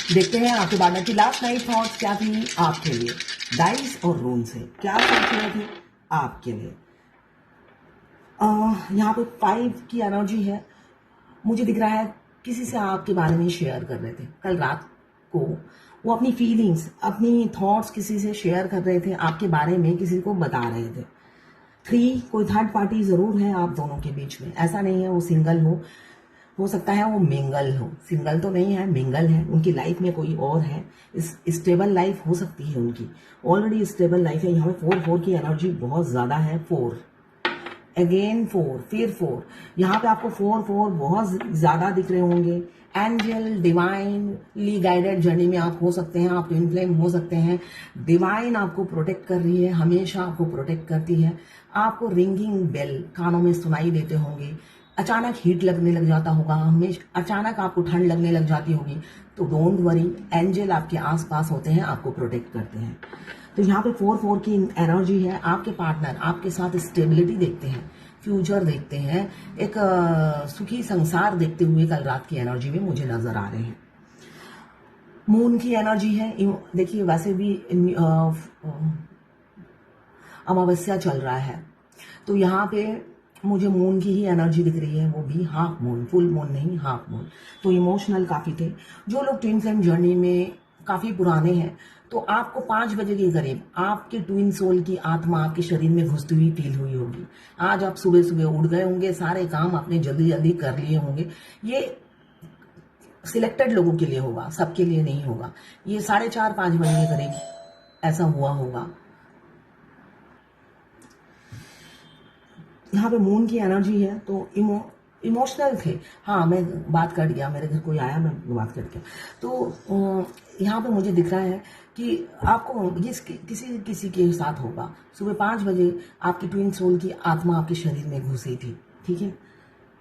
देखते हैं आपके बाद की लास्ट नाइट थॉट्स क्या थी आपके लिए। डाइस और रून से क्या सोच रहे थे आपके लिए। यहाँ पे 5 की एनर्जी है। मुझे दिख रहा है किसी से आपके बारे में शेयर कर रहे थे कल रात को। वो अपनी फीलिंग्स, अपनी थॉट्स किसी से शेयर कर रहे थे आपके बारे में, किसी को बता रहे थे। 3 कोई थर्ड पार्टी जरूर है आप दोनों के बीच में। ऐसा नहीं है वो सिंगल हो सकता है वो मिंगल हो। सिंगल तो नहीं है, मिंगल है। उनकी लाइफ में कोई और है। स्टेबल लाइफ हो सकती है उनकी, ऑलरेडी स्टेबल लाइफ है। यहाँ पे 4 की एनर्जी बहुत ज्यादा है। 4 अगेन 4 फिर 4। यहाँ पे आपको 4 बहुत ज्यादा दिख रहे होंगे। एंजल डिवाइनली गाइडेड जर्नी में आप हो सकते हैं। आप ट्विन फ्लेम हो सकते हैं। डिवाइन आपको प्रोटेक्ट कर रही है, हमेशा आपको प्रोटेक्ट करती है। आपको रिंगिंग बेल कानों में सुनाई देते होंगे। अचानक हीट लगने लग जाता होगा, हमेशा अचानक आपको ठंड लगने लग जाती होगी। तो डोंट वरी, एंजल आपके आसपास होते हैं, आपको प्रोटेक्ट करते हैं। तो यहाँ पे 4 की एनर्जी है। आपके पार्टनर आपके साथ स्टेबिलिटी देखते हैं, फ्यूचर देखते हैं, एक सुखी संसार देखते हुए कल रात की एनर्जी में मुझे नजर आ रहे हैं। मून की एनर्जी है। देखिए वैसे भी अमावस्या चल रहा है, तो यहाँ पे मुझे मून की ही एनर्जी दिख रही है, वो भी हाफ मून, फुल मून नहीं, हाफ मून। तो इमोशनल काफी थे। जो लोग ट्विन फ्लेम जर्नी में काफी पुराने हैं, तो आपको 5 बजे के करीब आपके ट्विन सोल की आत्मा आपके शरीर में घुसती हुई फील हुई होगी। आज आप सुबह सुबह उठ गए होंगे, सारे काम आपने जल्दी जल्दी कर लिए होंगे। ये सिलेक्टेड लोगों के लिए होगा, सबके लिए नहीं होगा। ये 4:30-5 बजे के करीब ऐसा हुआ होगा। यहाँ पे मून की एनर्जी है, तो इमोशनल थे। हाँ, मैं बात कर दिया, मेरे घर कोई आया, मैं बात कर दिया। तो यहाँ पे मुझे दिख रहा है कि आपको ये किसी के साथ होगा। सुबह 5 बजे आपकी ट्विन सोल की आत्मा आपके शरीर में घुसी थी। ठीक है,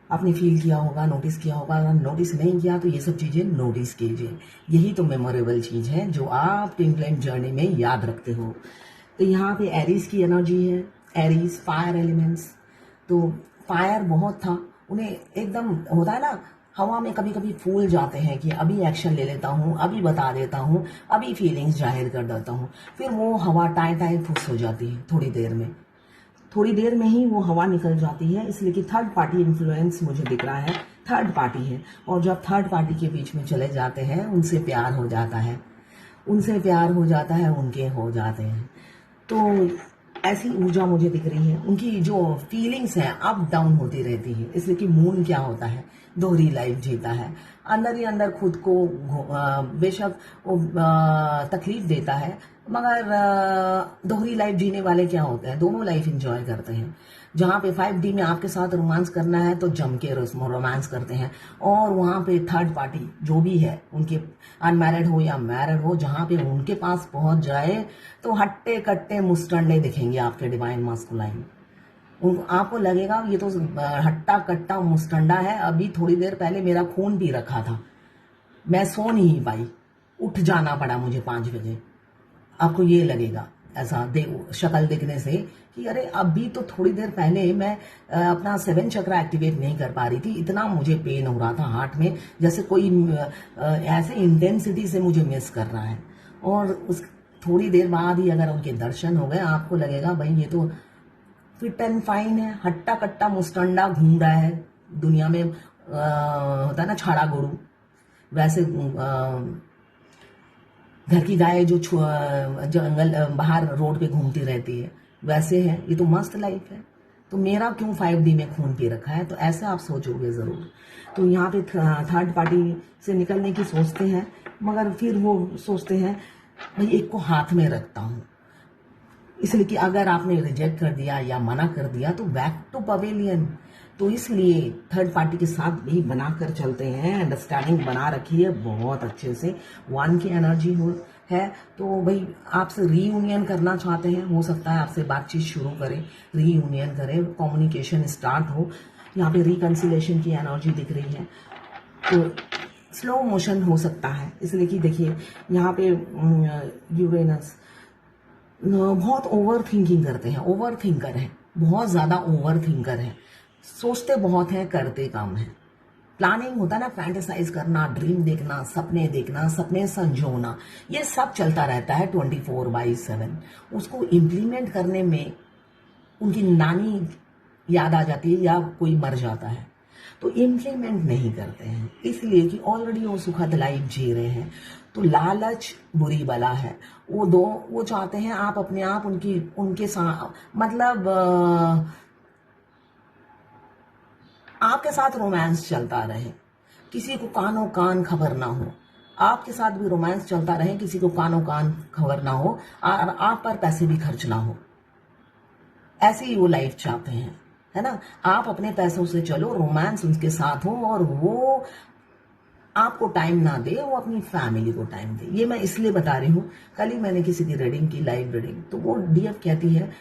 आपने फील किया होगा, नोटिस किया होगा। अगर नोटिस नहीं किया तो ये सब चीजें नोटिस कीजिए। यही तो मेमोरेबल चीज है जो आप ट्विन फ्लेम जर्नी में याद रखते हो। तो यहाँ पे एरीज की एनर्जी है। एरीज फायर एलिमेंट्स, तो फायर बहुत था उन्हें। एकदम होता है ना, हवा में कभी कभी फूल जाते हैं कि अभी एक्शन ले लेता हूँ, अभी बता देता हूँ, अभी फीलिंग्स जाहिर कर देता हूँ। फिर वो हवा टाइम फुस हो जाती है, थोड़ी देर में ही वो हवा निकल जाती है। इसलिए कि थर्ड पार्टी इन्फ्लुएंस मुझे दिख रहा है, थर्ड पार्टी है। और जब थर्ड पार्टी के बीच में चले जाते हैं, उनसे प्यार हो जाता है, उनके हो जाते हैं। तो ऐसी ऊर्जा मुझे दिख रही है। उनकी जो फीलिंग्स है अप डाउन होती रहती है। इसलिए कि मून क्या होता है, दोहरी लाइफ जीता है। अंदर ही अंदर खुद को बेशक वो तकलीफ देता है, मगर दोहरी लाइफ जीने वाले क्या होते हैं, दोनों लाइफ एंजॉय करते हैं। जहाँ पे 5D में आपके साथ रोमांस करना है तो जम के रोमांस करते हैं। और वहाँ पे थर्ड पार्टी जो भी है, उनके अनमैरिड हो या मैरिड हो, जहाँ पे उनके पास पहुंच जाए तो हट्टे कट्टे मुस्टंडे दिखेंगे आपके डिवाइन मास्कुलाइन। आपको लगेगा ये तो हट्टा कट्टा मुस्टंडा है, अभी थोड़ी देर पहले मेरा खून पी रखा था, मैं सो नहीं पाई, उठ जाना पड़ा मुझे 5 बजे। आपको ये लगेगा ऐसा शक्ल देखने से कि अरे अभी तो थोड़ी देर पहले मैं अपना 7 चक्रा एक्टिवेट नहीं कर पा रही थी, इतना मुझे पेन हो रहा था हार्ट में, जैसे कोई ऐसे इंटेंसिटी से मुझे मिस कर रहा है। और उस थोड़ी देर बाद ही अगर उनके दर्शन हो गए, आपको लगेगा भाई ये तो फिट एंड फाइन है, हट्टा कट्टा मुस्टंडा घूम रहा है दुनिया में। होता है ना छाड़ा गोड़ू, वैसे घर की गाय जो जंगल बाहर रोड पे घूमती रहती है, वैसे है। ये तो मस्त लाइफ है, तो मेरा क्यों 5D में खून पी रखा है, तो ऐसे आप सोचोगे जरूर। तो यहाँ पे थर्ड पार्टी से निकलने की सोचते हैं, मगर फिर वो सोचते हैं भाई एक को हाथ में रखता हूँ। इसलिए कि अगर आपने रिजेक्ट कर दिया या मना कर दिया तो बैक टू पवेलियन। तो इसलिए थर्ड पार्टी के साथ भी बनाकर चलते हैं, अंडरस्टैंडिंग बना रखी है बहुत अच्छे से। 1 की एनर्जी है, तो भाई आपसे रीयूनियन करना चाहते हैं, हो सकता है आपसे बातचीत शुरू करें, रीयूनियन करें, कम्युनिकेशन स्टार्ट हो। यहाँ पे रिकंसिलेशन की एनर्जी दिख रही है, तो स्लो मोशन हो सकता है। इसलिए कि देखिए यहाँ पे यूरेनस बहुत ओवर थिंकिंग करते हैं, ओवर थिंकर है, बहुत ज्यादा ओवर थिंकर है, सोचते बहुत है, करते कम है। प्लानिंग होता है ना, फैंटेसाइज करना, ड्रीम देखना, सपने संजोना, ये सब चलता रहता है 24/7। उसको इम्प्लीमेंट करने में उनकी नानी याद आ जाती है या कोई मर जाता है, तो इम्प्लीमेंट नहीं करते हैं, इसलिए कि ऑलरेडी वो सुखद लाइफ जी रहे हैं। तो लालच बुरी बला है। वो चाहते हैं आप अपने आप उनके साथ, मतलब आपके साथ रोमांस चलता रहे, किसी को कानों कान खबर ना हो, आपके साथ भी रोमांस चलता रहे, किसी को कानों कान खबर ना हो, और आप पर पैसे भी खर्च ना हो, ऐसी ही वो लाइफ चाहते हैं, है ना। आप अपने पैसों से चलो, रोमांस उनके साथ हो, और वो आपको टाइम ना दे, वो अपनी फैमिली को टाइम दे। ये मैं इसलिए बता रही हूँ, कल ही मैंने किसी की रीडिंग की, लाइव रीडिंग, तो वो डीएफ कहती है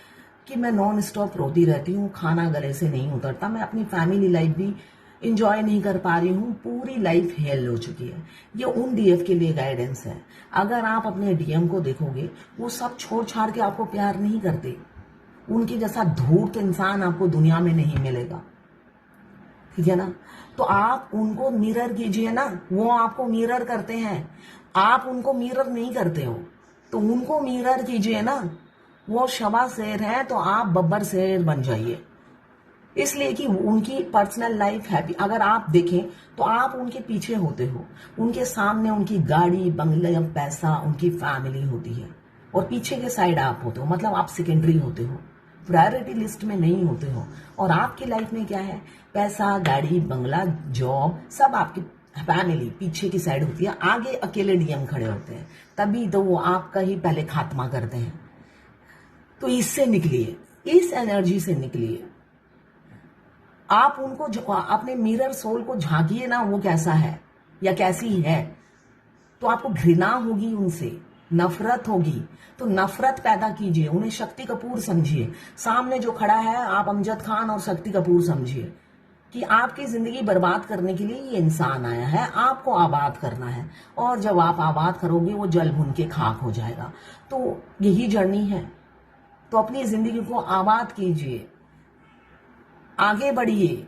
कि मैं नॉन स्टॉप रोती रहती हूँ, खाना गले से नहीं उतरता, मैं अपनी फैमिली लाइफ भी इंजॉय नहीं कर पा रही हूँ, पूरी लाइफ हेल हो चुकी है। ये उन डीएफ के लिए गाइडेंस है। अगर आप अपने डीएम को देखोगे, वो सब छोड़ छाड़ के आपको प्यार नहीं करते, उनके जैसा धूर्त इंसान आपको दुनिया में नहीं मिलेगा, ठीक है ना। तो आप उनको मिरर कीजिए ना, वो आपको मिरर करते हैं, आप उनको मिरर नहीं करते हो, तो उनको मिरर कीजिए ना। वो शबा शेर है तो आप बब्बर शेर बन जाइए, इसलिए कि उनकी पर्सनल लाइफ हैप्पी। अगर आप देखें तो आप उनके पीछे होते हो, उनके सामने उनकी गाड़ी, बंगले, पैसा, उनकी फैमिली होती है, और पीछे के साइड आप होते हो, मतलब आप सेकेंडरी होते हो, प्रायोरिटी लिस्ट में नहीं होते हो। और आपकी लाइफ में क्या है, पैसा, गाड़ी, बंगला, जॉब, सब आपकी फैमिली पीछे की साइड होती है, आगे अकेले डीएम खड़े होते हैं, तभी तो वो आपका ही पहले खात्मा करते हैं। तो इससे निकलिए, इस एनर्जी से निकलिए। आप उनको अपने मिरर सोल को झांकिए ना, वो कैसा है या कैसी है, तो आपको घृणा होगी, उनसे नफरत होगी, तो नफरत पैदा कीजिए, उन्हें शक्ति कपूर समझिए। सामने जो खड़ा है, आप अमजद खान और शक्ति कपूर समझिए कि आपकी जिंदगी बर्बाद करने के लिए ये इंसान आया है, आपको आबाद करना है, और जब आप आबाद करोगे वो जल भुन के खाक हो जाएगा। तो यही जर्नी है, तो अपनी जिंदगी को आबाद कीजिए, आगे बढ़िए,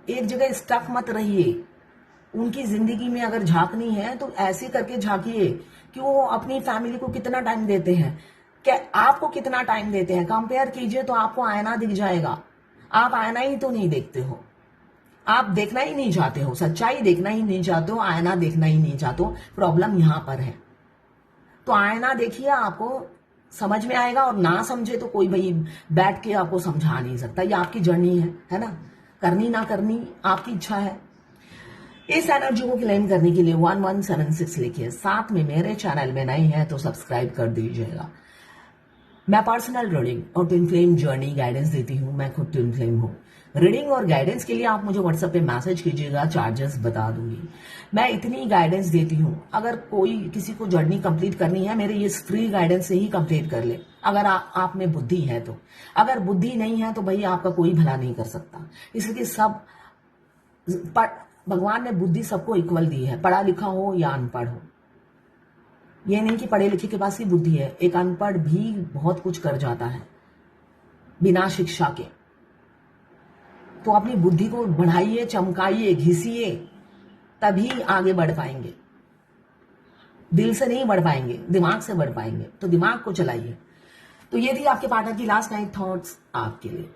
एक जगह स्टक मत रहिए। उनकी जिंदगी में अगर झांकनी है तो ऐसे करके झांकिए कि वो अपनी फैमिली को कितना टाइम देते हैं, क्या आपको कितना टाइम देते हैं, कंपेयर कीजिए तो आपको आईना दिख जाएगा। आप आईना ही तो नहीं देखते हो, आप देखना ही नहीं चाहते हो, सच्चाई देखना ही नहीं चाहते हो, आईना देखना ही नहीं चाहते हो। प्रॉब्लम यहां पर है। तो आईना देखिए, आपको समझ में आएगा, और ना समझे तो कोई भाई बैठ के आपको समझा नहीं सकता। ये आपकी जर्नी है ना, करनी ना करनी आपकी इच्छा है। इस एनर्जी को क्लेम करने के लिए 1176 लिखिए, साथ में मेरे चैनल में नए हैं तो सब्सक्राइब कर दीजिएगा। मैं पर्सनल रीडिंग और ट्विन फ्लेम जर्नी गाइडेंस देती हूँ, मैं खुद ट्विन फ्लेम हूँ। रीडिंग और गाइडेंस के लिए आप मुझे व्हाट्सएप पे मैसेज कीजिएगा, चार्जेस बता दूंगी। मैं इतनी गाइडेंस देती हूँ, अगर कोई किसी को जर्नी कंप्लीट करनी है, मेरे ये फ्री गाइडेंस से ही कंप्लीट कर ले, अगर आप में बुद्धि है तो। अगर बुद्धि नहीं है तो भाई आपका कोई भला नहीं कर सकता, इसलिए सब भगवान ने बुद्धि सबको इक्वल दी है, पढ़ा लिखा हो या अनपढ़ हो। ये नहीं कि पढ़े लिखे के पास ही बुद्धि है, एक अनपढ़ भी बहुत कुछ कर जाता है बिना शिक्षा के। तो अपनी बुद्धि को बढ़ाइए, चमकाइए, घिसिए, तभी आगे बढ़ पाएंगे। दिल से नहीं बढ़ पाएंगे, दिमाग से बढ़ पाएंगे, तो दिमाग को चलाइए। तो ये थी आपके पार्टनर की लास्ट नाइट थॉट्स आपके लिए।